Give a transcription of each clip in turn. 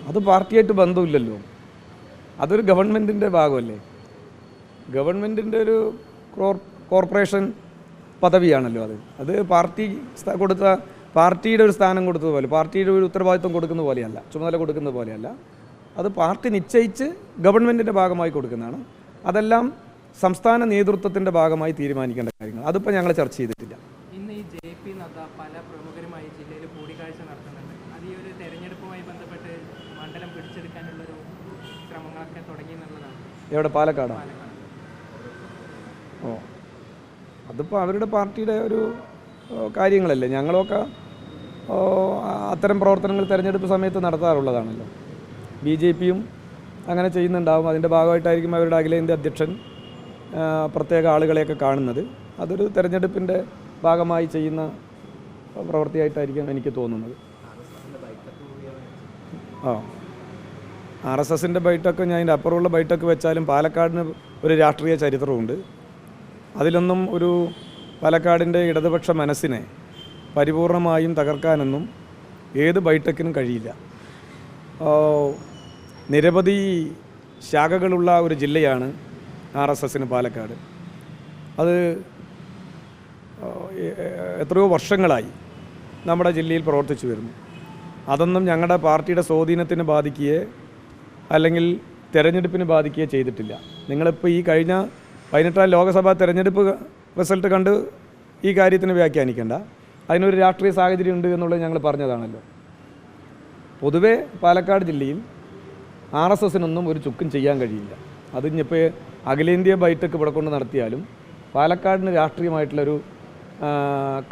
അത് പാർട്ടിയായിട്ട് ബന്ധമില്ലല്ലോ. അതൊരു ഗവൺമെൻറ്റിൻ്റെ ഭാഗമല്ലേ. ഗവൺമെൻറ്റിൻ്റെ ഒരു കോർപ്പറേഷൻ പദവിയാണല്ലോ അത് പാർട്ടി കൊടുത്ത പാർട്ടിയുടെ ഒരു സ്ഥാനം കൊടുത്തതുപോലെ, പാർട്ടിയുടെ ഒരു ഉത്തരവാദിത്വം കൊടുക്കുന്ന പോലെയല്ല, ചുമതല കൊടുക്കുന്ന പോലെയല്ല. അത് പാർട്ടി നിശ്ചയിച്ച് ഗവൺമെൻറ്റിൻ്റെ ഭാഗമായി കൊടുക്കുന്നതാണ്. അതെല്ലാം സംസ്ഥാന നേതൃത്വത്തിൻ്റെ ഭാഗമായി തീരുമാനിക്കേണ്ട കാര്യങ്ങൾ. അതിപ്പോൾ ഞങ്ങൾ ചർച്ച ചെയ്തിട്ടില്ല. ഇന്ന് ഈ JP നദ്ദ പല പ്രമുഖരുമായി ജില്ലയിൽ കൂടിക്കാഴ്ച നടത്തുന്നുണ്ട്. അത് ഈ ഒരു തെരഞ്ഞെടുപ്പുമായി ബന്ധപ്പെട്ട് മണ്ഡലം പിടിച്ചെടുക്കാനുള്ളൊരു ശ്രമങ്ങളൊക്കെ തുടങ്ങി എന്നുള്ളതാണ്. എവിടെ? പാലക്കാടാണ്. അതിപ്പോൾ അവരുടെ പാർട്ടിയുടെ ഒരു കാര്യങ്ങളല്ലേ. ഞങ്ങളൊക്കെ അത്തരം പ്രവർത്തനങ്ങൾ തെരഞ്ഞെടുപ്പ് സമയത്ത് നടത്താറുള്ളതാണല്ലോ. BJPയും അങ്ങനെ ചെയ്യുന്നുണ്ടാവും. അതിൻ്റെ ഭാഗമായിട്ടായിരിക്കും അവരുടെ അഖിലേന്ത്യാ അധ്യക്ഷൻ പ്രത്യേക ആളുകളെയൊക്കെ കാണുന്നത്. അതൊരു തെരഞ്ഞെടുപ്പിൻ്റെ ഭാഗമായി ചെയ്യുന്ന പ്രവൃത്തിയായിട്ടായിരിക്കും എനിക്ക് തോന്നുന്നത്. RSSൻ്റെ ബൈഠക്ക് ഞാൻ അതിൻ്റെ അപ്പുറമുള്ള ബൈഠക്ക് വെച്ചാലും പാലക്കാടിന് ഒരു രാഷ്ട്രീയ ചരിത്രമുണ്ട്. അതിലൊന്നും ഒരു പാലക്കാടിൻ്റെ ഇടതുപക്ഷ മനസ്സിനെ പരിപൂർണമായും തകർക്കാനൊന്നും ഏത് ബൈഠക്കിനും കഴിയില്ല. നിരവധി ശാഖകളുള്ള ഒരു ജില്ലയാണ് RSSന് പാലക്കാട്. അത് എത്രയോ വർഷങ്ങളായി നമ്മുടെ ജില്ലയിൽ പ്രവർത്തിച്ചു വരുന്നു. അതൊന്നും ഞങ്ങളുടെ പാർട്ടിയുടെ സ്വാധീനത്തിന് ബാധിക്കുകയോ അല്ലെങ്കിൽ തെരഞ്ഞെടുപ്പിന് ബാധിക്കുകയോ ചെയ്തിട്ടില്ല. നിങ്ങളിപ്പോൾ ഈ കഴിഞ്ഞ 18ാം ലോക്സഭാ തെരഞ്ഞെടുപ്പ് റിസൾട്ട് കണ്ട് ഈ കാര്യത്തിന് വ്യാഖ്യാനിക്കേണ്ട. അതിനൊരു രാഷ്ട്രീയ സാഹചര്യം ഉണ്ട് എന്നുള്ളത് ഞങ്ങൾ പറഞ്ഞതാണല്ലോ. പൊതുവേ പാലക്കാട് ജില്ലയിൽ RSSനൊന്നും ഒരു ചുക്കും ചെയ്യാൻ കഴിയില്ല. അതിനിപ്പോൾ അഖിലേന്ത്യാ ബൈഠക്ക് ഇവിടെ കൊണ്ട് നടത്തിയാലും പാലക്കാടിന് രാഷ്ട്രീയമായിട്ടുള്ളൊരു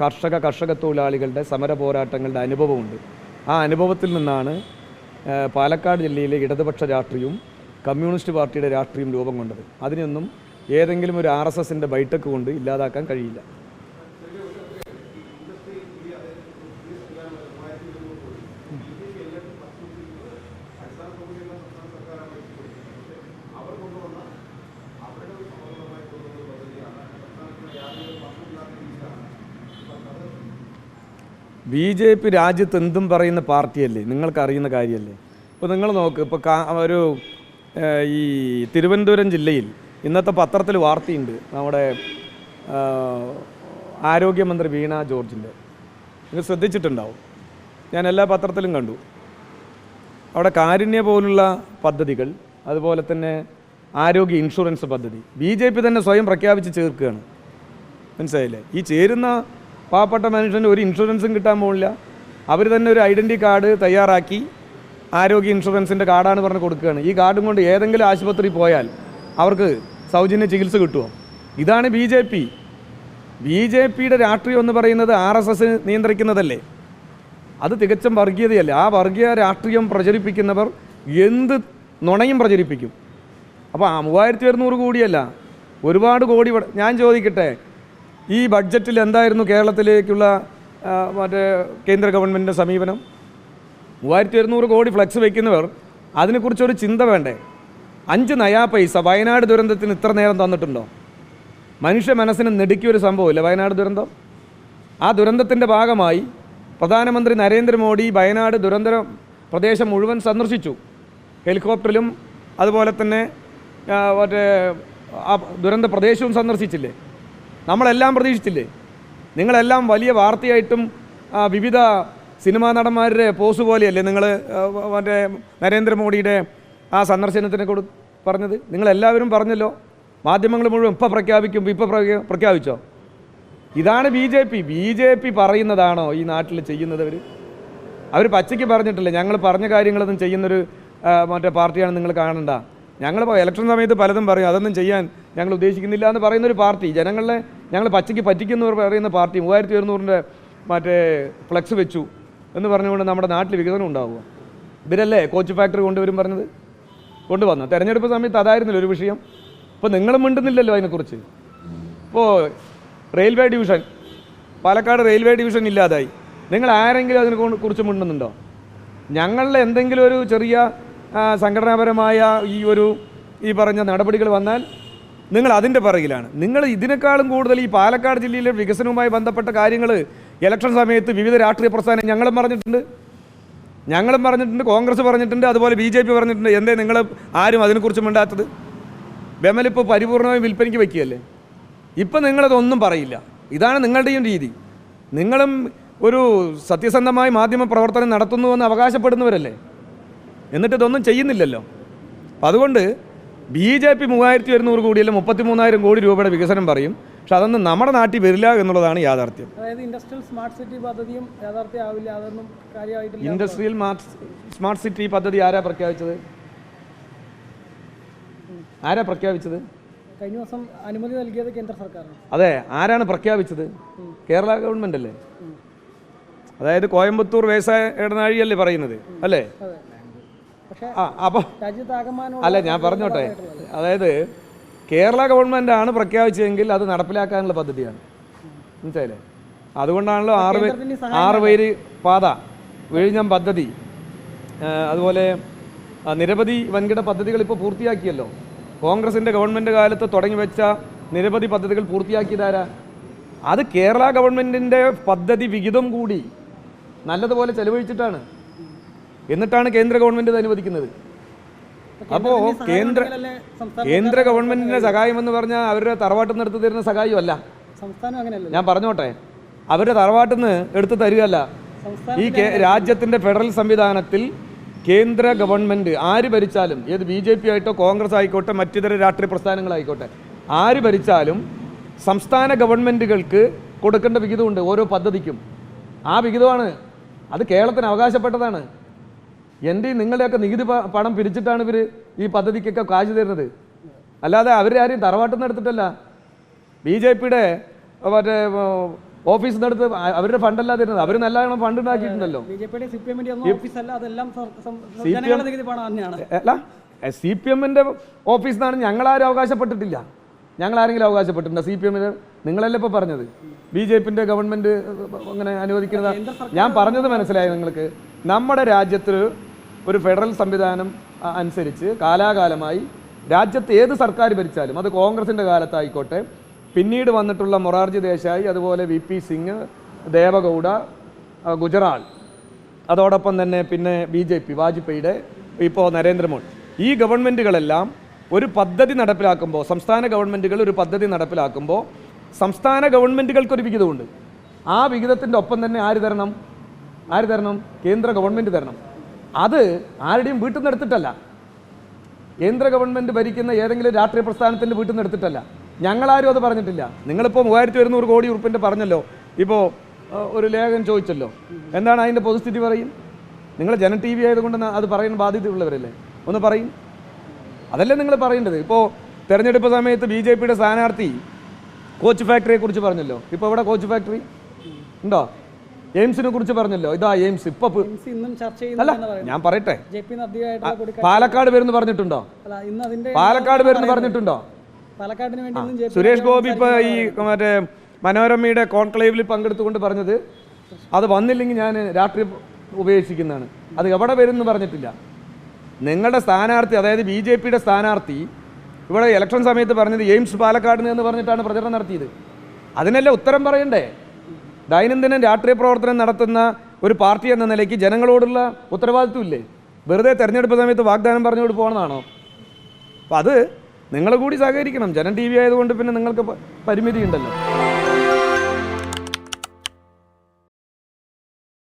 കർഷക തൊഴിലാളികളുടെ സമര പോരാട്ടങ്ങളുടെ അനുഭവമുണ്ട്. ആ അനുഭവത്തിൽ നിന്നാണ് പാലക്കാട് ജില്ലയിലെ ഇടതുപക്ഷ രാഷ്ട്രീയവും കമ്മ്യൂണിസ്റ്റ് പാർട്ടിയുടെ രാഷ്ട്രീയം രൂപം കൊണ്ടത്. അതിനൊന്നും ഏതെങ്കിലും ഒരു RSSൻ്റെ ബൈഠക്ക് കൊണ്ട് ഇല്ലാതാക്കാൻ കഴിയില്ല. BJP രാജ്യത്ത് എന്തും പറയുന്ന പാർട്ടിയല്ലേ, നിങ്ങൾക്കറിയുന്ന കാര്യമല്ലേ. ഇപ്പോൾ നിങ്ങൾ നോക്ക്, ഇപ്പോൾ ഒരു ഈ തിരുവനന്തപുരം ജില്ലയിൽ ഇന്നത്തെ പത്രത്തിൽ വാർത്തയുണ്ട്. നമ്മുടെ ആരോഗ്യമന്ത്രി വീണ ജോർജിൻ്റെ. നിങ്ങൾ ശ്രദ്ധിച്ചിട്ടുണ്ടാവും, ഞാൻ എല്ലാ പത്രത്തിലും കണ്ടു. അവിടെ കാരുണ്യ പോലുള്ള പദ്ധതികൾ, അതുപോലെ തന്നെ ആരോഗ്യ ഇൻഷുറൻസ് പദ്ധതി BJP തന്നെ സ്വയം പ്രഖ്യാപിച്ച് ചേർക്കുകയാണ്. മനസ്സിലായില്ലേ? ഈ ചേരുന്ന പാവപ്പെട്ട മനുഷ്യന് ഒരു ഇൻഷുറൻസും കിട്ടാൻ പോകില്ല. അവർ തന്നെ ഒരു ഐഡൻറ്റി കാർഡ് തയ്യാറാക്കി ആരോഗ്യ ഇൻഷുറൻസിൻ്റെ കാർഡാണ് പറഞ്ഞ് കൊടുക്കുകയാണ്. ഈ കാർഡും കൊണ്ട് ഏതെങ്കിലും ആശുപത്രി പോയാൽ അവർക്ക് സൗജന്യ ചികിത്സ കിട്ടുമോ? ഇതാണ് BJPയുടെ രാഷ്ട്രീയം എന്ന് പറയുന്നത്. RSS നിയന്ത്രിക്കുന്നതല്ലേ. അത് തികച്ചും വർഗീയതയല്ലേ. ആ വർഗീയ രാഷ്ട്രീയം പ്രചരിപ്പിക്കുന്നവർ എന്ത് നുണയും പ്രചരിപ്പിക്കും. അപ്പോൾ 3600 കോടിയല്ല, ഒരുപാട് കോടി. ഞാൻ ചോദിക്കട്ടെ, ഈ ബഡ്ജറ്റിൽ എന്തായിരുന്നു കേരളത്തിലേക്കുള്ള മറ്റേ കേന്ദ്ര ഗവൺമെൻറ്റിൻ്റെ സമീപനം? 3600 കോടി ഫ്ലെക്സ് വയ്ക്കുന്നവർ അതിനെക്കുറിച്ചൊരു ചിന്ത വേണ്ടേ? 5 നയാ പൈസ വയനാട് ദുരന്തത്തിന് ഇത്ര നേരം തന്നിട്ടുണ്ടോ? മനുഷ്യ മനസ്സിന് നെടുക്കിയൊരു സംഭവമില്ല വയനാട് ദുരന്തം. ആ ദുരന്തത്തിൻ്റെ ഭാഗമായി പ്രധാനമന്ത്രി നരേന്ദ്രമോദി വയനാട് ദുരന്ത പ്രദേശം മുഴുവൻ സന്ദർശിച്ചു, ഹെലികോപ്റ്ററിലും. അതുപോലെ തന്നെ മറ്റേ ആ ദുരന്ത പ്രദേശവും സന്ദർശിച്ചില്ലേ? നമ്മളെല്ലാം പ്രതീക്ഷിച്ചില്ലേ? നിങ്ങളെല്ലാം വലിയ വാർത്തയായിട്ടും വിവിധ സിനിമാ നടന്മാരുടെ പോസ് പോലെയല്ലേ നിങ്ങൾ മറ്റേ നരേന്ദ്രമോദിയുടെ ആ സന്ദർശനത്തിനെ പറഞ്ഞത്? നിങ്ങളെല്ലാവരും പറഞ്ഞല്ലോ, മാധ്യമങ്ങൾ മുഴുവൻ ഇപ്പോൾ പ്രഖ്യാപിക്കും, ഇപ്പോൾ പ്രഖ്യാപിച്ചോ? ഇതാണ് BJP പറയുന്നതാണോ ഈ നാട്ടിൽ ചെയ്യുന്നത്? അവർ പച്ചയ്ക്ക് പറഞ്ഞിട്ടില്ല, ഞങ്ങൾ പറഞ്ഞ കാര്യങ്ങളൊന്നും ചെയ്യുന്നൊരു മറ്റേ പാർട്ടിയാണ് നിങ്ങൾ കാണണ്ട. ഞങ്ങളിപ്പോൾ ഇലക്ഷൻ സമയത്ത് പലതും പറയും, അതൊന്നും ചെയ്യാൻ ഞങ്ങൾ ഉദ്ദേശിക്കുന്നില്ല എന്ന് പറയുന്നൊരു പാർട്ടി. ജനങ്ങളെ ഞങ്ങൾ പച്ചയ്ക്ക് പറ്റിക്കുന്നവർ പറയുന്ന പാർട്ടി 3600 മറ്റേ ഫ്ലെക്സ് വെച്ചു എന്ന് പറഞ്ഞുകൊണ്ട് നമ്മുടെ നാട്ടിൽ വികസനം ഉണ്ടാവുക. ഇവരല്ലേ കോച്ച് ഫാക്ടറി കൊണ്ടുവന്നു. തെരഞ്ഞെടുപ്പ് സമയത്ത് അതായിരുന്നില്ല ഒരു വിഷയം. ഇപ്പോൾ നിങ്ങളും മിണ്ടുന്നില്ലല്ലോ അതിനെക്കുറിച്ച്. ഇപ്പോൾ railway division, Palakkad railway division ഇല്ലാതായി. നിങ്ങൾ ആരെങ്കിലും അതിനെ കുറിച്ച് മിണ്ടുന്നുണ്ടോ? ഞങ്ങളുടെ എന്തെങ്കിലും ഒരു ചെറിയ സംഘടനാപരമായ ഈ പറഞ്ഞ നടപടികൾ വന്നാൽ നിങ്ങൾ അതിൻ്റെ പിറകിലാണ്. നിങ്ങൾ ഇതിനേക്കാളും കൂടുതൽ ഈ പാലക്കാട് ജില്ലയിലെ വികസനവുമായി ബന്ധപ്പെട്ട കാര്യങ്ങൾ ഇലക്ഷൻ സമയത്ത് വിവിധ രാഷ്ട്രീയ പ്രസ്ഥാനം ഞങ്ങളും പറഞ്ഞിട്ടുണ്ട്. ഞങ്ങളും പറഞ്ഞിട്ടുണ്ട്, കോൺഗ്രസ് പറഞ്ഞിട്ടുണ്ട്, അതുപോലെ BJP പറഞ്ഞിട്ടുണ്ട്. എന്തേ നിങ്ങൾ ആരും അതിനെക്കുറിച്ച് മിണ്ടാത്തത്? ബെമലിപ്പോൾ പരിപൂർണമായും വിൽപ്പനയ്ക്ക് വയ്ക്കുകയല്ലേ. ഇപ്പം നിങ്ങളതൊന്നും പറയില്ല. ഇതാണ് നിങ്ങളുടെയും രീതി. നിങ്ങളും ഒരു സത്യസന്ധമായി മാധ്യമ പ്രവർത്തനം നടത്തുന്നുവെന്ന് അവകാശപ്പെടുന്നവരല്ലേ, എന്നിട്ട് ഇതൊന്നും ചെയ്യുന്നില്ലല്ലോ. അപ്പം അതുകൊണ്ട് BJP 3200 കോടിയല്ല 33,000 കോടി രൂപയുടെ വികസനം പറയും, പക്ഷെ അതൊന്നും നമ്മുടെ നാട്ടിൽ വരില്ല എന്നുള്ളതാണ് യാഥാർത്ഥ്യം. അതായത് ഇൻഡസ്ട്രിയൽ സ്മാർട്ട് സിറ്റി പദ്ധതിയും യാഥാർത്ഥ്യമാവില്ല, അതൊന്നും കാര്യമായിട്ടില്ല. ഇൻഡസ്ട്രിയൽ സ്മാർട്ട് സിറ്റി പദ്ധതി ആരാ പ്രഖ്യാപിച്ചത്? കഴിഞ്ഞ ദിവസം അനുമതി നൽകിയത് കേന്ദ്ര സർക്കാരാണ്. അതെ, ആരാണ് പ്രഖ്യാപിച്ചത്? കേരള ഗവൺമെന്റ് അല്ലേ. അതായത് കോയമ്പത്തൂർ വ്യവസായ ഇടനാഴിയല്ലേ പറയുന്നത്, അല്ലേ? അപ്പോൾ അല്ല, ഞാൻ പറഞ്ഞോട്ടെ, അതായത് കേരള ഗവൺമെന്റ് ആണ് പ്രഖ്യാപിച്ചതെങ്കിൽ അത് നടപ്പിലാക്കാനുള്ള പദ്ധതിയാണ്, മനസ്സിലായില്ലേ? അതുകൊണ്ടാണല്ലോ 6 വരി പാത, വിഴിഞ്ഞം പദ്ധതി, അതുപോലെ നിരവധി വൻകിട പദ്ധതികൾ ഇപ്പോൾ പൂർത്തിയാക്കിയല്ലോ. കോൺഗ്രസിൻ്റെ ഗവൺമെൻറ് കാലത്ത് തുടങ്ങി വെച്ച നിരവധി പദ്ധതികൾ പൂർത്തിയാക്കിയതാരാ? അത് കേരള ഗവൺമെൻറ്റിൻ്റെ പദ്ധതി വിഹിതം കൂടി നല്ലതുപോലെ ചെലവഴിച്ചിട്ടാണ്, എന്നിട്ടാണ് കേന്ദ്ര ഗവൺമെൻറ് ഇത് അനുവദിക്കുന്നത്. അപ്പോൾ കേന്ദ്ര ഗവൺമെൻറ്റിൻ്റെ സഹായം എന്ന് പറഞ്ഞാൽ അവരുടെ തറവാട്ടിൽ നിന്ന് എടുത്ത് തരുന്ന സഹായമല്ല. ഞാൻ പറഞ്ഞോട്ടെ, അവരുടെ തറവാട്ടിൽ നിന്ന് എടുത്ത് തരികയല്ല. ഈ രാജ്യത്തിൻ്റെ ഫെഡറൽ സംവിധാനത്തിൽ കേന്ദ്ര ഗവൺമെൻറ് ആര് ഭരിച്ചാലും, ഏത് BJP ആയിട്ടോ കോൺഗ്രസ് ആയിക്കോട്ടെ മറ്റിതര രാഷ്ട്രീയ പ്രസ്ഥാനങ്ങളായിക്കോട്ടെ, ആര് ഭരിച്ചാലും സംസ്ഥാന ഗവൺമെൻറ്റുകൾക്ക് കൊടുക്കേണ്ട വിഹിതമുണ്ട് ഓരോ പദ്ധതിക്കും. ആ വിഹിതമാണ്, അത് കേരളത്തിന് അവകാശപ്പെട്ടതാണ്. എൻ്റെ നിങ്ങളുടെയൊക്കെ നികുതി പണം പിരിച്ചിട്ടാണ് ഇവർ ഈ പദ്ധതിക്കൊക്കെ കാശ് തരുന്നത്, അല്ലാതെ അവരാരും തറവാട്ടിൽ നിന്ന് എടുത്തിട്ടല്ല. BJPയുടെ മറ്റേ ഓഫീസിൽ നിന്ന് എടുത്ത് അവരുടെ ഫണ്ടല്ല തരുന്നത്. അവർ നല്ലോണം ഫണ്ട് ഉണ്ടാക്കിയിട്ടുണ്ടല്ലോ. അല്ല, CPM-ന്റെ ഓഫീസിൽ നിന്നാണ് ഞങ്ങളാരും അവകാശപ്പെട്ടിട്ടില്ല. ഞങ്ങളാരെങ്കിലും അവകാശപ്പെട്ടിട്ടുണ്ടോ? CPM-ന് നിങ്ങളല്ലേ ഇപ്പോൾ പറഞ്ഞത് BJP-ന്റെ ഗവൺമെൻറ് അങ്ങനെ അനുവദിക്കുന്നത്. ഞാൻ പറഞ്ഞത് മനസ്സിലായി നിങ്ങൾക്ക്? നമ്മുടെ രാജ്യത്ത് ഒരു ഫെഡറൽ സംവിധാനം അനുസരിച്ച് കാലാകാലമായി രാജ്യത്ത് ഏത് സർക്കാർ ഭരിച്ചാലും, അത് കോൺഗ്രസിൻ്റെ കാലത്തായിക്കോട്ടെ, പിന്നീട് വന്നിട്ടുള്ള മൊറാർജി ദേശായി, അതുപോലെ VP സിംഗ്, ദേവഗൗഡ, ഗുജറാൾ, അതോടൊപ്പം തന്നെ പിന്നെ BJP വാജ്പേയിയുടെ, ഇപ്പോൾ നരേന്ദ്രമോദി, ഈ ഗവൺമെൻറ്റുകളെല്ലാം ഒരു പദ്ധതി നടപ്പിലാക്കുമ്പോൾ, സംസ്ഥാന ഗവൺമെൻറ്റുകൾ ഒരു പദ്ധതി നടപ്പിലാക്കുമ്പോൾ സംസ്ഥാന ഗവൺമെൻറ്റുകൾക്കൊരു വിഹിതമുണ്ട്. ആ വിഹിതത്തിൻ്റെ ഒപ്പം തന്നെ ആര് തരണം? കേന്ദ്ര ഗവൺമെൻറ് തരണം. അത് ആരുടെയും വീട്ടിൽ നിന്ന് എടുത്തിട്ടല്ല, കേന്ദ്ര ഗവൺമെൻറ് ഭരിക്കുന്ന ഏതെങ്കിലും രാഷ്ട്രീയ പ്രസ്ഥാനത്തിൻ്റെ വീട്ടിൽ നിന്ന് എടുത്തിട്ടല്ല. ഞങ്ങളാരും അത് പറഞ്ഞിട്ടില്ല. നിങ്ങളിപ്പോൾ 3200 കോടി ഉറുപ്പിൻ്റെ പറഞ്ഞല്ലോ, ഇപ്പോൾ ഒരു ലേഖകൻ ചോദിച്ചല്ലോ, എന്താണ് അതിൻ്റെ പൊതുസ്ഥിതി പറയും? നിങ്ങൾ ജനം TV ആയതുകൊണ്ട് അത് പറയുന്ന ബാധ്യതയുള്ളവരല്ലേ, ഒന്ന് പറയും. അതല്ലേ നിങ്ങൾ പറയേണ്ടത്. ഇപ്പോൾ തെരഞ്ഞെടുപ്പ് സമയത്ത് BJPയുടെ സ്ഥാനാർത്ഥി കോച്ച് ഫാക്ടറിയെ കുറിച്ച് പറഞ്ഞല്ലോ. ഇപ്പോൾ ഇവിടെ കോച്ച് ഫാക്ടറി ഉണ്ടോ? എയിംസിനെ കുറിച്ച് പറഞ്ഞല്ലോ. ഇതാ എയിംസ് ഇപ്പൊ അല്ല, ഞാൻ പറയട്ടെ, പാലക്കാട് പേരെന്ന് പറഞ്ഞിട്ടുണ്ടോ? പാലക്കാട് പേരെന്ന് പറഞ്ഞിട്ടുണ്ടോ? സുരേഷ് ഗോപി ഇപ്പോൾ ഈ മറ്റേ മനോരമയുടെ കോൺക്ലേവിൽ പങ്കെടുത്തുകൊണ്ട് പറഞ്ഞത്, അത് വന്നില്ലെങ്കിൽ ഞാൻ രാഷ്ട്രീയം ഉപേക്ഷിക്കുന്നതാണ്. അത് എവിടെ വരുമെന്ന് പറഞ്ഞിട്ടില്ല. നിങ്ങളുടെ സ്ഥാനാർത്ഥി, അതായത് BJPയുടെ സ്ഥാനാർത്ഥി ഇവിടെ ഇലക്ഷൻ സമയത്ത് പറഞ്ഞത് എയിംസ് പാലക്കാടിന് എന്ന് പറഞ്ഞിട്ടാണ് പ്രചരണം നടത്തിയത്. അതിനല്ലേ ഉത്തരം പറയണ്ടേ? ദൈനംദിനം രാഷ്ട്രീയ പ്രവർത്തനം നടത്തുന്ന ഒരു പാർട്ടി എന്ന നിലയ്ക്ക് ജനങ്ങളോടുള്ള ഉത്തരവാദിത്വം ഇല്ലേ? വെറുതെ തെരഞ്ഞെടുപ്പ് സമയത്ത് വാഗ്ദാനം പറഞ്ഞുകൊണ്ട് പോകണമെന്നാണോ? അപ്പോൾ അത് നിങ്ങൾ കൂടി സഹകരിക്കണം. ജനം TV ആയതുകൊണ്ട് പിന്നെ നിങ്ങൾക്ക് പരിമിതി ഉണ്ടല്ലോ.